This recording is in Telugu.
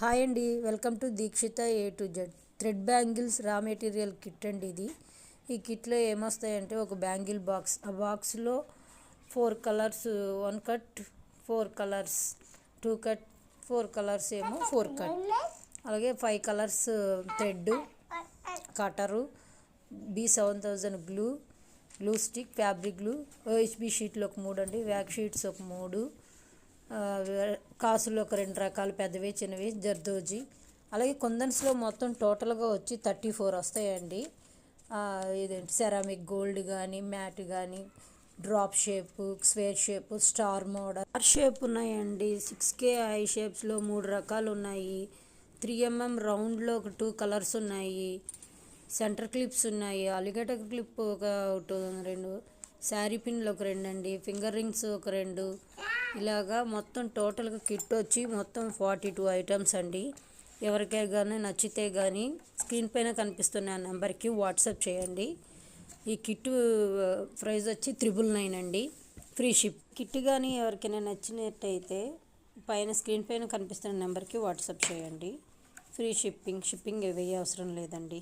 హాయ్ అండి, welcome to Dikshita A to Z. Thread bangles raw material kit అండి ఇది. ఈ కిట్లో ఏమొస్తాయంటే ఒక బ్యాంగిల్ బాక్స్, ఆ బాక్స్లో 4 colours, 1 cut, 4 colours, 2 cut, 4 colours ఏమో 4 కట్, అలాగే 5 colours thread, cutter, B7000 glue stick, fabric glue, OHB షీట్లు ఒక 3 అండి, వ్యాక్ షీట్స్ ఒక 3, కాసులు ఒక 2 రకాలు, పెద్దవి చిన్నవి, జర్దోజీ, అలాగే కుందన్స్లో మొత్తం టోటల్గా వచ్చి 34 వస్తాయండి. ఇదేంటి సెరామిక్ గోల్డ్ కానీ, మ్యాట్ కానీ, drop shape, square shape, star model, shape ఉన్నాయండి. 6K ఐ షేప్స్లో 3 రకాలు ఉన్నాయి. 3mm రౌండ్లో ఒక 2 కలర్స్ ఉన్నాయి. సెంటర్ క్లిప్స్ ఉన్నాయి. అలిగేటర్ క్లిప్ ఒక 2, శారీ పిన్లు ఒక 2 అండి, ఫింగర్ రింగ్స్ ఒక 2, ఇలాగా మొత్తం టోటల్గా కిట్ వచ్చి మొత్తం 42 ఐటమ్స్ అండి. ఎవరికైనా కానీ నచ్చితే కానీ స్క్రీన్ పైన కనిపిస్తున్న నెంబర్కి వాట్సాప్ చేయండి. ఈ కిట్ ప్రైస్ వచ్చి 999 అండి, ఫ్రీ షిప్. కిట్ కానీ ఎవరికైనా నచ్చినట్టయితే పైన స్క్రీన్ పైన కనిపిస్తున్న నెంబర్కి వాట్సాప్ చేయండి. ఫ్రీ షిప్పింగ్ ఏవీ అవసరం లేదండి.